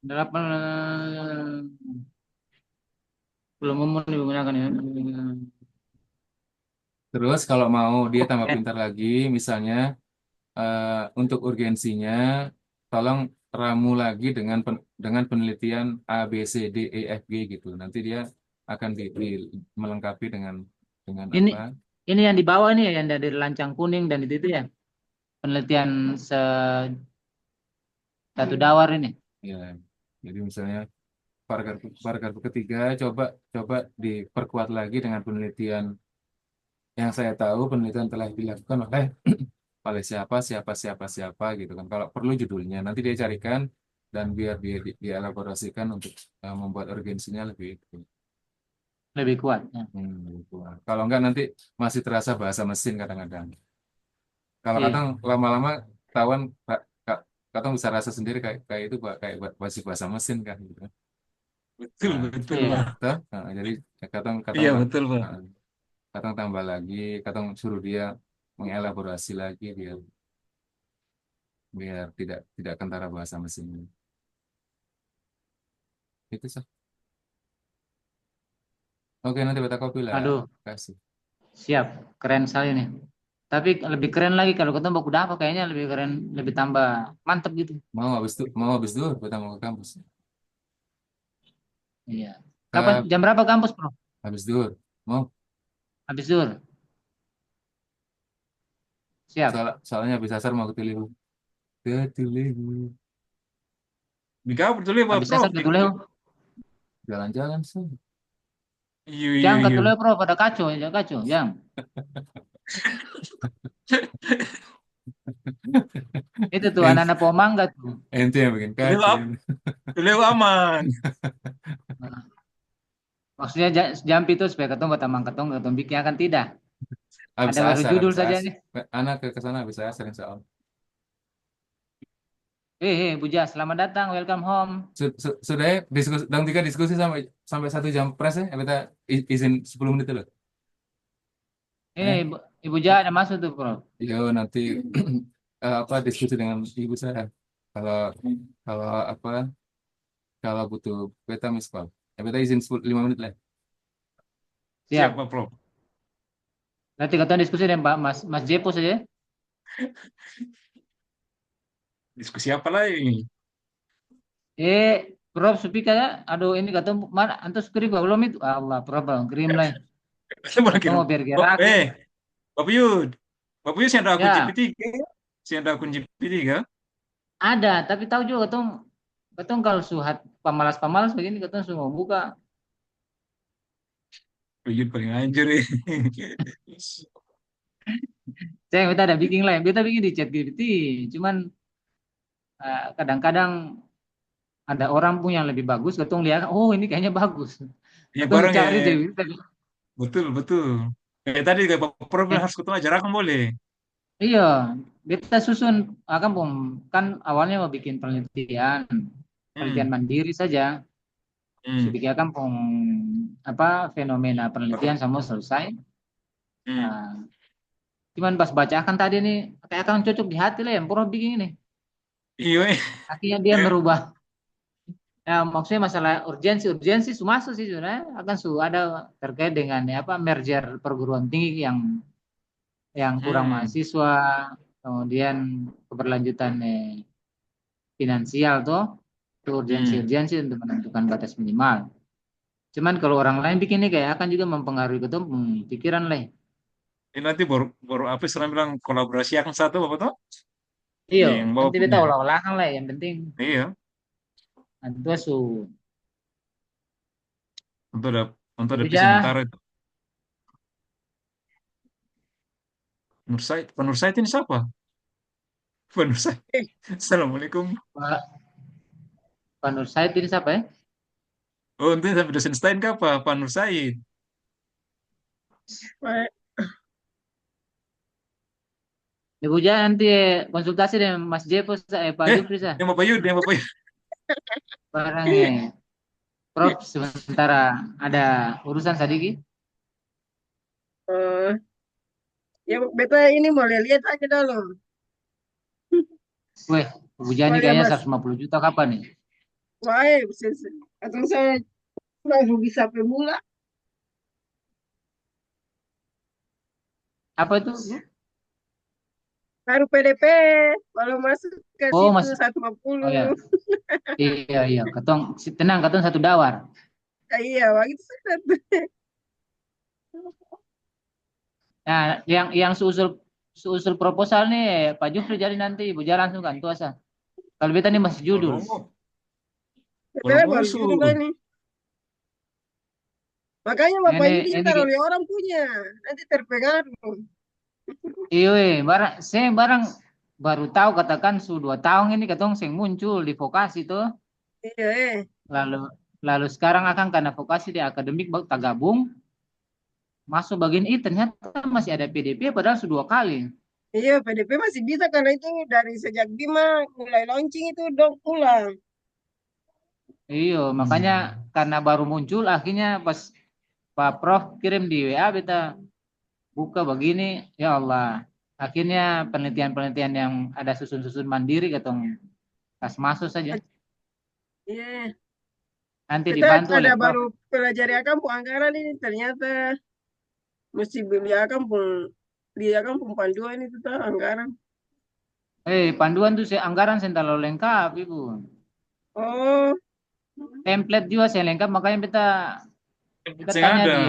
Delapan belum umum digunakan ya. Terus kalau mau dia tambah Eh, pintar lagi, misalnya untuk urgensinya, tolong ramu lagi dengan penelitian A, B, C, D, E, F, G gitu. Nanti dia akan melengkapi dengan ini apa? ini yang di bawah nih ya, yang dari lancang kuning dan itu ya penelitian satu dawar ini. Ya, jadi misalnya paragraf paragraf ketiga coba coba diperkuat lagi dengan penelitian Yang saya tahu penelitian telah dilakukan oleh oleh siapa siapa siapa siapa gitu kan. Kalau perlu judulnya nanti dia carikan dan biar dia dielaborasikan untuk membuat urgensinya lebih itu. Lebih kuat. Ya. Gitu. Kalau enggak nanti masih terasa bahasa mesin kadang-kadang. Kalau kadang Iya, lama-lama ketahuan kadang bisa rasa sendiri kayak kayak itu kayak masih bahasa mesin kan gitu. Betul, Nah, betul, Pak. iya. toh, jadi kadang kadang Iya, betul, Pak. nah, kadang tambah lagi, kadang suruh dia mengelaborasi lagi biar biar tidak kentara bahasa mesin. Itu sih. Oke, nanti beta kopi lah. Aduh, Kasih. siap. Keren sekali nih. Tapi lebih keren lagi kalau ketemu baku apa kayaknya lebih keren, lebih tambah mantep gitu. Mau habis dulu, beta mau ke kampus. Iya. Kapan Ke jam berapa kampus, Bro? habis dulu. Mau? Habis zuhur. Siap. Soalnya habis asar mau ke Tiliwu. Ke Tiliwu. Di kamu betul ya, Pak Habis Prof. asar ke Tuleu. Jalan-jalan sih. Iya, iya, Jangan ke iya. Tuleu, Bro, pada kacau, ya kacau, jangan. Itu tuh Ent- anak-anak pohon mangga tuh. Ente yang bikin Beliau kacau. apa? Beliau aman. Nah, maksudnya jam itu supaya ketemu tamang ketemu ketemu bikin akan tidak. Habis Ada baru asar, judul habis saja asar. nih. Anak ke sana habis asar insya Allah. Buja, selamat datang, welcome home. Sudah ya, diskusi, dan tiga diskusi sampai sampai 1 jam pres ya. Kita izin 10 menit dulu. Ini Eh, Ibu Ja ada masuk tuh, Bro. yo nanti apa diskusi dengan ibu saya. Kalau kalau apa kalau butuh beta miss call. Ya beta izin 5 menit lah. Siap, Siap. Pak Prof. Nanti kita diskusi dengan Pak Mas Jepo saja. Diskusi apa lagi? Prof Supika ya. Aduh, ini ketemu mana? Antus kirim belum itu? Allah, Prof, belum kirim lah. Saya mau kirim. Ketemu biar Oh, gerak. Bapak Yud. Bapak Yud, saya ada akun Ya, GPT. Saya ada akun GPT, kan? ada. Tapi tahu juga ketemu ketemu kalau suhat pamalas-pamalas begini ketemu semua buka. Pak Yud paling anjir ya. Saya kita ada bikin lah. Kita bikin di chat GPT. Cuman kadang-kadang ada orang pun yang lebih bagus. Ketemu lihat, oh ini kayaknya bagus. Iya, Ketemu bareng ya. cari jadi Betul, betul. Kayak tadi, kayak Bapak Prof bilang eh, harus ketemu aja, kan boleh. iya, kita susun akan kan awalnya mau bikin penelitian, penelitian Hmm. mandiri saja. Hmm. Sedikit kan apa fenomena penelitian sama selesai. Hmm. Nah, cuman pas bacakan tadi nih kayak akan cocok di hati lah yang pernah bikin ini. Iya, Akhirnya dia merubah. Ya, maksudnya masalah urgensi semua masuk sih sebenarnya akan ada terkait dengan apa merger perguruan tinggi yang kurang Hmm. mahasiswa, kemudian keberlanjutan finansial tuh, itu Hmm. urgensi untuk menentukan batas minimal. Cuman kalau orang lain bikin ini kayak akan juga mempengaruhi ketum pikiran lah. Ini nanti baru baru apa sekarang bilang kolaborasi yang satu apa tuh? Iya, Yang bawa nanti kita punya. olah-olahan lah yang penting. Iya, Itu su untuk ada untuk ada itu visi ya sementara itu. Nur Said, Pak Nur Said ini siapa? Pak Nur Said. Assalamualaikum. Pak Pak Nur Said ini siapa ya? Oh, nanti sampai dosen Stein ke apa? Pak Nur Said. Pak, Ibu jangan nanti konsultasi dengan Mas Jepo, Pak Jupri sah. Yang Bapak Yud, yang Bapak Yud. Barangnya Prof sementara ada urusan sedikit. eh, ya beta ini mau lihat aja dulu. Weh, Ibu Jani Soalnya kayaknya mas, 150 juta kapan nih? wah, atau saya langsung bisa pemula. Apa itu? Baru PDP, kalau masuk ke Oh, situ Mas. Oh 150. ya. Iya, iya. Tenang, ketong satu dawar. Iya, begitu saja. Nah, yang seusul proposal nih Pak Jufri jadi nanti Ibu Jara langsung kan tuasa. Kalau beta nih masih judul. Belum, belum Beta baru judul usul. ini. Makanya Bapak Yudi ini ntar oleh orang punya. Nanti terpengaruh. iya barang saya barang baru tahu katakan su 2 tahun ini katong sing muncul di vokasi tuh. Iya, Lalu lalu sekarang akan karena vokasi di akademik baru tak gabung masuk bagian itu ternyata masih ada PDP padahal su 2 kali. Iya, PDP masih bisa karena itu dari sejak Bima mulai launching itu dong pulang. Iya, makanya karena baru muncul akhirnya pas Pak Prof kirim di WA beta buka begini, ya Allah. Akhirnya penelitian-penelitian yang ada susun-susun mandiri katong pas masuk saja. Iya, Nanti kita dibantu ada oleh Prof. baru pelajari akan pun anggaran ini ternyata mesti beli akan pun di akan pun panduan itu tuh anggaran. Panduan tuh anggaran saya terlalu lengkap, Ibu. Oh, Template juga saya lengkap, makanya kita kita Saya tanya ada. di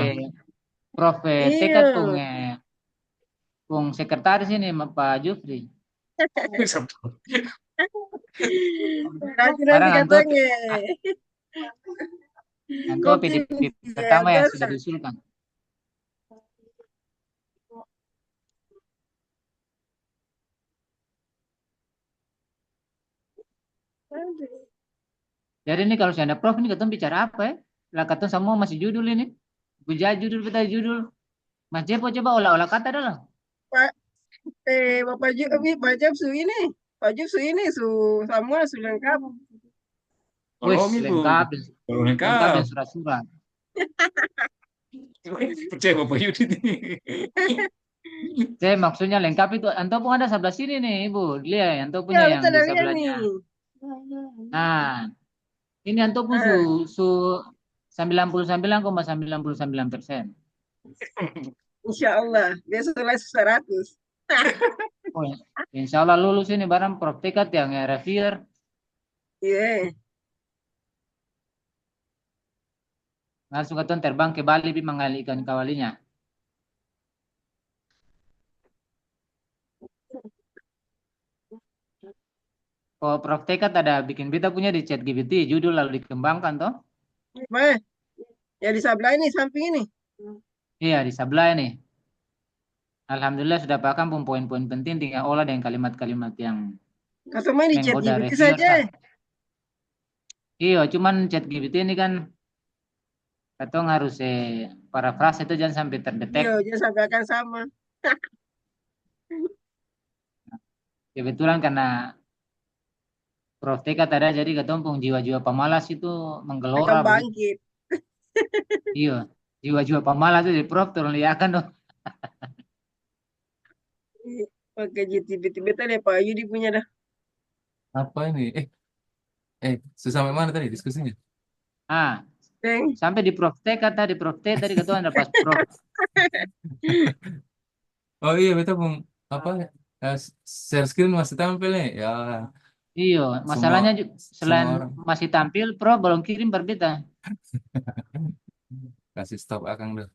Prof. Tekat iya. pung sekretaris ini Pak Jufri. Nanti Barang anto katanya kopi PDP di pertama yang atas. sudah diusulkan. Jadi ini kalau saya ada Prof ini ketemu bicara apa ya? Lah ketemu semua masih judul ini. Buja judul kita judul. Mas Jepo coba olah-olah kata dah lah. Pak Bapak Pak Jepsu ini, Pak Jepsu ini semua su lengkap. Wis Tolong Ibu. lengkap, Kalau lengkap lengkap. dan surat-surat. Percaya Bapak Yudi nih. Saya maksudnya lengkap itu. Anto pun ada sebelah sini nih, Ibu. Lihat, Anto Ya, punya yang betul di ada lihat sebelahnya. nih. Nah, ini Anto pun Ah, su 99,99%. insya Allah besok les 100. Oh, ya. Insya Allah lulus ini barang praktikat yang reviewer. Iya, Langsung ketemu terbang ke Bali bi mengalihkan kawalinya. Oh, praktikat ada bikin kita punya di chat GPT judul lalu dikembangkan toh. Pak. Ya di sebelah ini samping ini. Iya di sebelah ini. Alhamdulillah sudah paham pun poin-poin penting tinggal olah dengan kalimat-kalimat yang Kata main di chat menggoda GPT reviewer saja. sah. Iya, cuman chat GPT ini kan katong harus parafrase itu jangan sampai terdetek. Iya, jangan sampai akan sama. Kebetulan karena Prof TK ada jadi ketemu pun jiwa-jiwa pemalas itu menggelora Akan begitu. bangkit. Iya, jiwa-jiwa pemalas itu di Prof turun liakan dong. Pakai GPT betul ya Pak Yudi punya dah. Apa ini? Sampai mana tadi diskusinya? Ah, Deng. sampai di Prof TK tadi Prof T tadi ketemu ada pas Prof. Oh iya, betul Bung. Apa? eh, Share screen masih tampil nih. Ya, Iya, semua masalahnya semua selain orang masih tampil Prof belum kirim berbeda. kasih stop akang deh.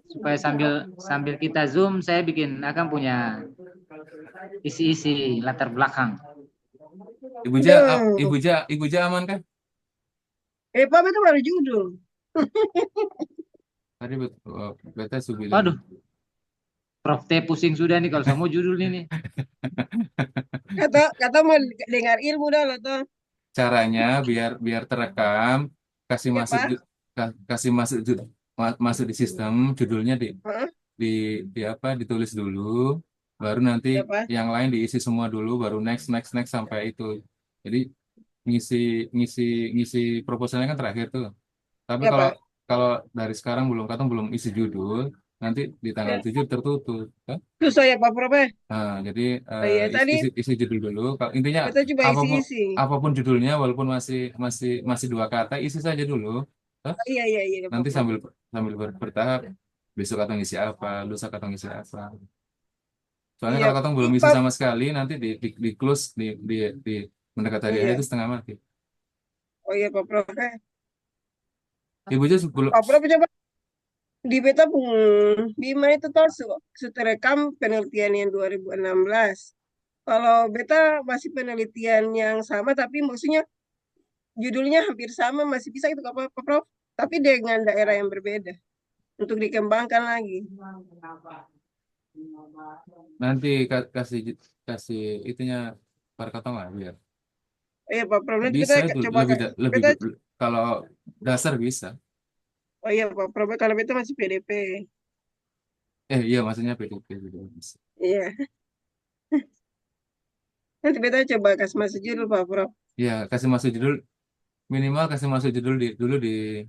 Supaya sambil sambil kita zoom saya bikin akan punya isi-isi latar belakang. Deng. Ibu Ja aman kan? Pak itu baru judul. Tadi beta su bilang Waduh, Prof T pusing sudah nih kalau semua judul ini. Kata mau dengar ilmu dah lah tuh. caranya biar biar terekam, kasih Ya masuk Pak. kasih masuk masuk di sistem, judulnya Heeh, di di apa ditulis dulu, baru nanti ya Pak. yang lain diisi semua dulu, baru next next next sampai itu. Jadi ngisi ngisi ngisi proposalnya kan terakhir tuh. Tapi Ya kalau Pak. kalau dari sekarang belum isi judul, nanti di tanggal Ya. 7 tertutup. Kan? Susah ya Pak Prof. Nah, jadi Iya tadi isi judul dulu. Kalau intinya kita coba apapun isi-isi. apapun judulnya, walaupun masih masih masih 2 kata, isi saja dulu. Hah? Iya iya iya Pak Nanti Prof. sambil sambil bertahap, besok katong isi apa, lusa katong isi apa. Soalnya Iya kalau katong belum isi Pak. sama sekali, nanti di close di mendekati hari itu Iya. setengah mati. Oh iya Pak Prof. Ibu aja sebelum Pak Prof coba di beta pun Bima itu tuh terekam penelitian yang 2016. Kalau beta masih penelitian yang sama tapi maksudnya judulnya hampir sama, masih bisa itu apa, Prof? Tapi dengan daerah yang berbeda untuk dikembangkan lagi. Nanti kasih kasih itunya perkatong lah biar Oh iya Pak Prof, nanti kita bisa itu coba lebih kita, kalau dasar bisa. oh iya Pak Prof, kalau kita masih PDP. Iya maksudnya PDP juga bisa. Iya, nanti kita coba kasih masuk judul Pak Prof. Iya kasih masuk judul, minimal kasih masuk judul dulu di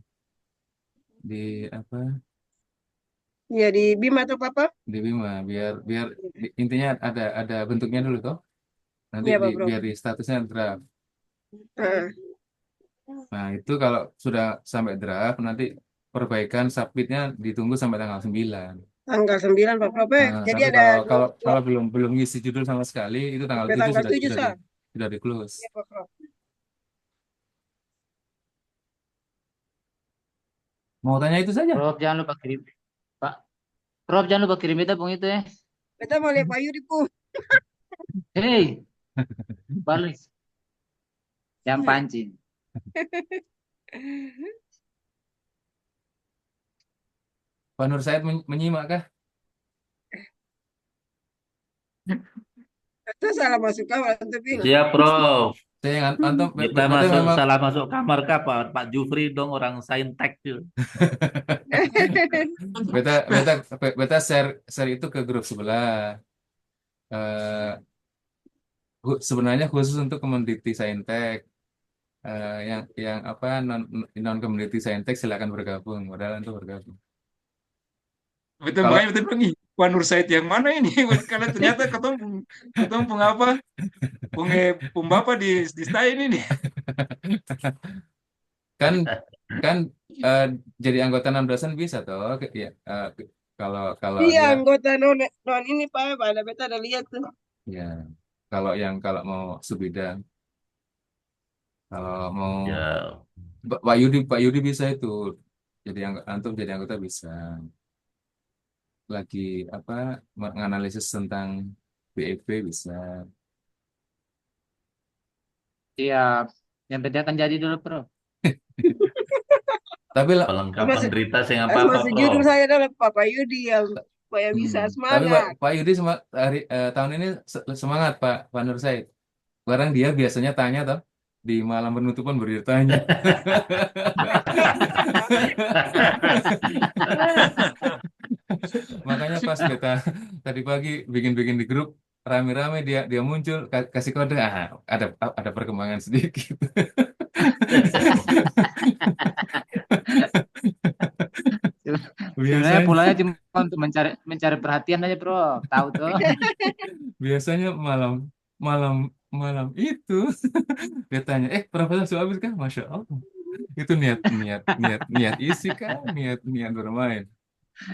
apa, Iya di BIM atau apa? di Bima, biar biar intinya ada bentuknya dulu toh, nanti Iya Pak Prof. biar di statusnya draft. Ah, Nah itu kalau sudah sampai draft, nanti perbaikan submitnya ditunggu sampai tanggal 9. tanggal 9 Pak Prof. Nah, Jadi tapi ada kalau dua, kalau dua, kalau belum belum ngisi judul sama sekali, itu tanggal sampai 7 tanggal 7 sah. sudah di close. Iya Pak Prof. Mau tanya itu saja. Prof jangan lupa kirim. Pak, Prof jangan lupa kirim itu pun itu ya. Kita mau lihat Pak Yudi Bu. Hei, balik. Jangan pancing. Pak Nur Said menyimak kah? Kita salah masuk kamar untuk ini. Siap, Prof. Saya yang antum Kita berarti masuk memang salah masuk kamar kah, Pak Jufri dong orang saintek tuh. beta beta beta share itu ke grup sebelah. Eh, sebenarnya khusus untuk community saintek. Yang apa non community saintek silakan bergabung, modal untuk bergabung. Betul, Kalau makanya betul bilang, ih, Pak Nur Said yang mana ini? Karena ternyata ketemu pung apa? Pung bapak di stain ini. kan kan eh, jadi anggota 16-an bisa toh, ya, kalau kalau Iya dia anggota non ini Pak, ada beta ada lihat tuh. ya, kalau mau sebidang, kalau mau Ya, Pak Yudi bisa itu jadi antum jadi anggota bisa, lagi apa menganalisis tentang BEP bisa. Siap. Yang penting akan jadi dulu, Prof. Tapi lah, pelengkapan Masuk, berita sing apa-apa, masuk judul Prof. saya adalah Pak Yudi yang supaya bisa tapi Pak, semangat. Pak Yudi tahun ini semangat Pak Nur Said. Barang dia biasanya tanya toh di malam penutupan baru dia tanya. Makanya pas kita tadi pagi bikin-bikin di grup rame-rame, dia muncul kasih kode, ada perkembangan sedikit. Sebenarnya Biasanya pulangnya cuma untuk mencari mencari perhatian aja, Prof. Tahu tuh. biasanya malam malam malam itu dia tanya, Profesor sudah habis kah? Masya Allah. Itu niat niat niat niat isi kan, niat niat bermain.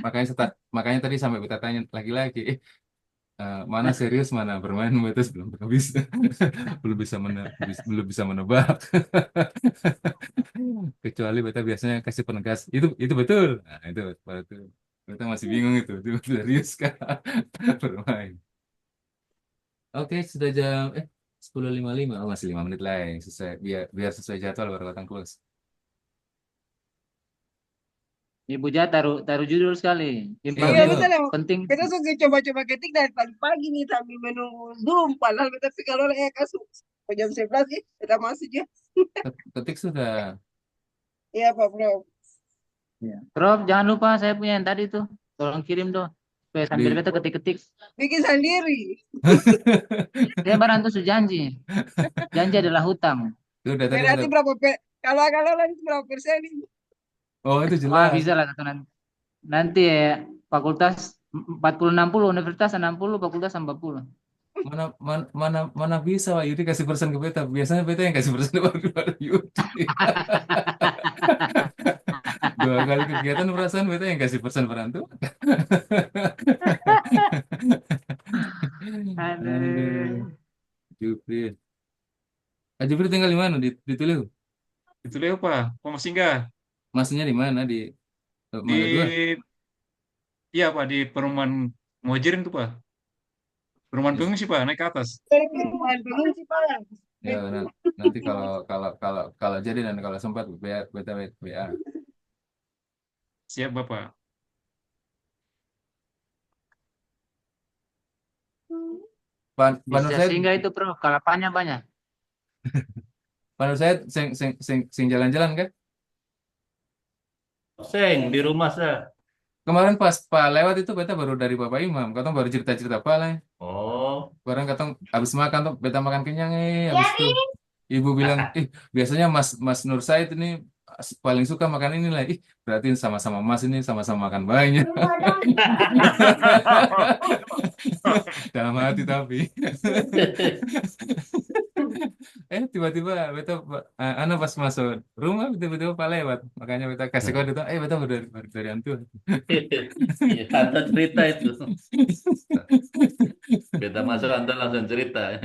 Makanya tadi sampai kita tanya lagi-lagi, mana serius mana bermain, betul belum bisa. Belum bisa menebak. Kecuali beta biasanya kasih penegas itu betul. Nah itu betul. Beta masih bingung itu serius kah bermain. Oke, sudah jam 10.55. Oh, masih 5 menit lagi. Biar sesuai jadwal baru datang close. Ibu Jaya taruh taruh judul sekali. Iya Iya betul. betul ya. Penting. Kita suka coba-coba ketik dari pagi-pagi nih sambil menunggu Zoom. Padahal kita tapi kalau kasus jam 11 sih kita masuk ya. Ketik sudah. Iya Pak Prof. Ya. Prof, jangan lupa saya punya yang tadi tuh. Tolong kirim dong. Supaya sambil Di beta ketik-ketik. Bikin sendiri. Saya barang tuh janji. Janji adalah hutang. Sudah tadi Berarti udah. kalau nanti berapa persen ini? Oh itu Wah, jelas. bisa lah kata nanti. Nanti fakultas 40-60, universitas 60, fakultas 40. Mana bisa Pak Yudi kasih persen ke beta. Biasanya beta yang kasih persen kepada Yudi. 2 kali kegiatan perasaan beta yang kasih persen perantu. Aduh. Jupri. Jupri tinggal di mana? Di Tulu. Itu Leo Pak, mau singgah Masnya di mana? Di Mangga 2. di, iya Pak, di perumahan Mojirin tuh Pak. Perumahan Ya, pengungsi Pak, naik ke atas. Dari perumahan pengungsi Pak. ya, nah. Nanti kalau jadi dan kalau sempat beta WA. Siap Bapak. Pak Nur Bisa Said, singgah itu bro, kalapannya banyak. Pak Nur Said, sing jalan-jalan kan? Seng di rumah saya. Kemarin pas Pak lewat itu beta baru dari Bapak Imam, katong baru cerita-cerita Pak lah. Oh. Barang katong habis makan tuh beta makan kenyang habis itu ibu bilang, biasanya Mas Mas Nur Said ini paling suka makan ini lah. Ih, berarti sama-sama Mas ini sama-sama makan banyak. Dalam hati tapi. Tiba-tiba beta anak pas masuk rumah tiba-tiba Pak lewat. Makanya beta kasih kode tuh, beta baru dari antu. Ya, Anda cerita itu. Beta masuk Anda langsung cerita.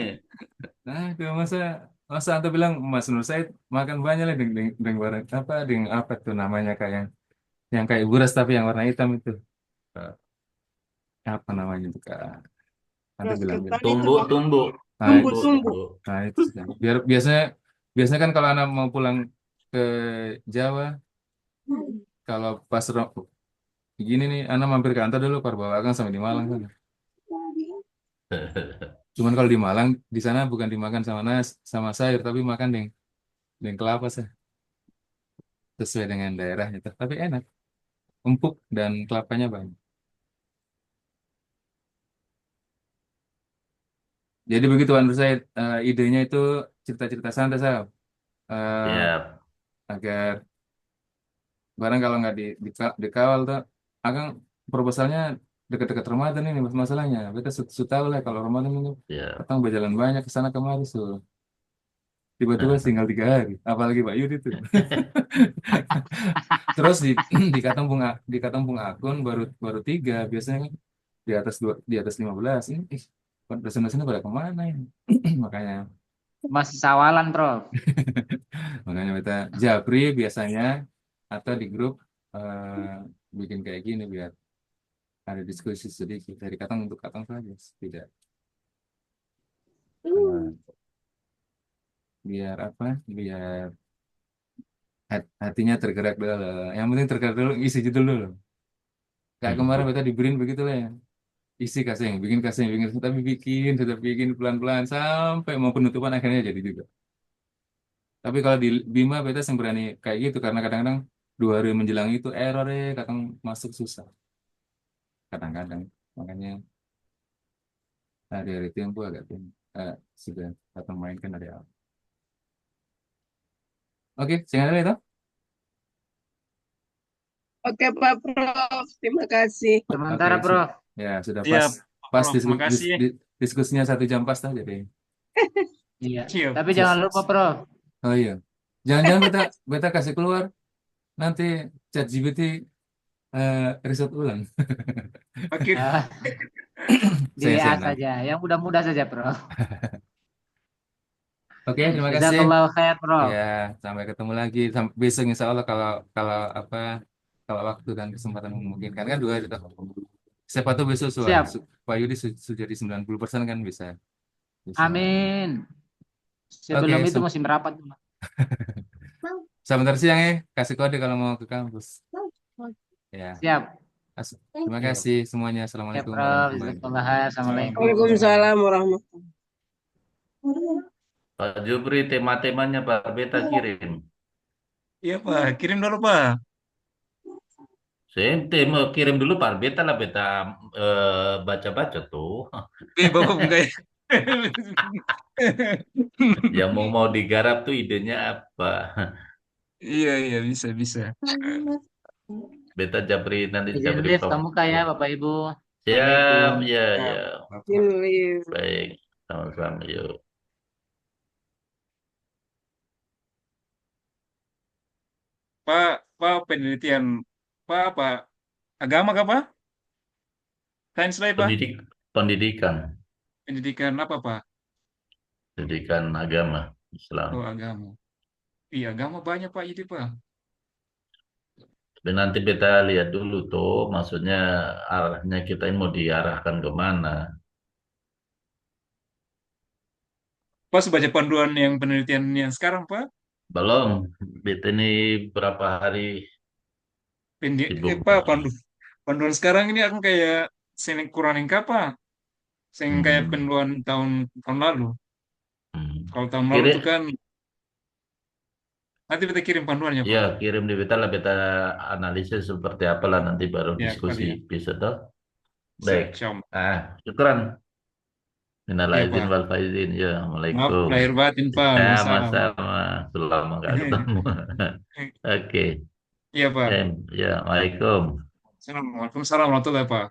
Nah, itu masa masa antu bilang Mas Nur Said makan banyak lah dengan barang apa dengan apa tuh namanya kayak yang kayak buras tapi yang warna hitam itu. Eh, Apa namanya itu Kak? Antu Beras bilang gitu. ketan itu Tumbuk, Pak. tumbuk, Nah, itu tumbuk, Tumbuh-tumbuh. tumbuk. nah itu sudah. Biar biasanya kan kalau anak mau pulang ke Jawa, kalau pas gini nih, anak mampir ke kantor dulu, Parbawakan sampai di Malang kan. Cuman kalau di Malang, di sana bukan dimakan sama sama sayur, tapi makan dengan kelapa sih, sesuai dengan daerahnya. Tapi enak, empuk dan kelapanya banyak. Jadi begitu menurut saya idenya itu cerita-cerita santai saya Siap. agar barang kalau nggak dikawal tuh, akan proposalnya dekat-dekat Ramadan ini masalahnya. Kita sudah tahu lah kalau Ramadan ini Siap. datang berjalan banyak ke sana kemari, so tiba-tiba tinggal 3 hari, apalagi Pak Yudi itu. Terus di Katampung Akun baru baru 3, biasanya kan di atas 15 ini. Dosen-dosennya pada kemana ini? Makanya Masih sawalan bro. makanya kita Japri biasanya atau di grup bikin kayak gini biar ada diskusi sedikit dari Katang untuk Katang saja, tidak biar apa? Biar hatinya tergerak dulu. Yang penting tergerak dulu, isi judul dulu. Kayak kemarin kita dibeliin begitu lah ya. Isi kasih yang bikin, tapi sudah bikin pelan-pelan sampai mau penutupan akhirnya jadi juga. Tapi kalau di Bima beta yang berani kayak gitu karena kadang-kadang 2 hari menjelang itu error kadang masuk susah. Kadang-kadang makanya hari-hari itu yang gua agak sudah datang mainkan dari awal. Oke, sehingga itu. Oke Pak Prof, terima kasih. Oke, Sementara bro. ya sudah pas Siap pas Prof. Makasih. diskusinya 1 jam pas lah jadi. Iya. Siap. Tapi jangan lupa bro. Oh iya, jangan-jangan beta beta kasih keluar nanti chat GPT riset ulang. Oke. Ah, di Saya WA senang. saja. Yang mudah-mudah saja bro. Oke, terima kasih. Jazakallah khair bro. Ya, sampai ketemu lagi. Sampai besok insya Allah kalau kalau apa kalau waktu dan kesempatan memungkinkan kan 2 hari toh. Siapa tuh besok Siap. Pak Yudi sudah jadi 90% kan bisa bisa. Amin. Oke, Sebelum itu masih merapat. sebentar siang kasih kode kalau mau ke kampus. Ya, Siap. terima kasih semuanya. Siap Assalamualaikum bro. warahmatullahi Jazakallah khair. Assalamualaikum. Waalaikumsalam warahmatullahi Pak Jupri, tema-temanya Pak Beta kirim. Iya Pak, kirim dulu Pak. Saya tema kirim dulu Pak Beta lah Beta baca-baca tuh. Bapak buka ya. Yang mau digarap tuh idenya apa? Iya, iya, bisa, bisa. Beta Jabri nanti Izin Jabri lift Prof. kamu kak ya Bapak Ibu. Siap, Assalamualaikum. ya, ya. wabarakatuh. Baik, sama-sama yuk. Pak, Pak penelitian, Pak apa? Agama kah Pak? Sains lah Pak? Pendidik, pendidikan, Pendidikan apa Pak? pendidikan agama Islam. Oh agama. Iya agama banyak Pak jadi Pak. Tapi nanti beta lihat dulu tuh, maksudnya arahnya kita ini mau diarahkan kemana. pas baca panduan yang penelitian yang sekarang Pak. Belum. Beta ini berapa hari sibuk. Pak, panduan sekarang ini aku kayak kurang lengkap Pak. Kayak Hmm. panduan tahun tahun lalu. Hmm. Kalau tahun lalu Kirim, tuh kan nanti kita kirim panduannya ya Pak. kirim di beta lah, beta analisis seperti apa lah, nanti baru Ya diskusi kali ya. bisa toh. Baik. Siap, siap. Syukuran. Minal Iya aizin Pak. wal faizin. Ya, Maaf Assalamualaikum. lahir batin Pak. Waalaikumsalam. Sama-sama. Selama nggak ketemu. Oke. Iya Pak. Ya, Waalaikum. Assalamualaikum warahmatullahi Pak.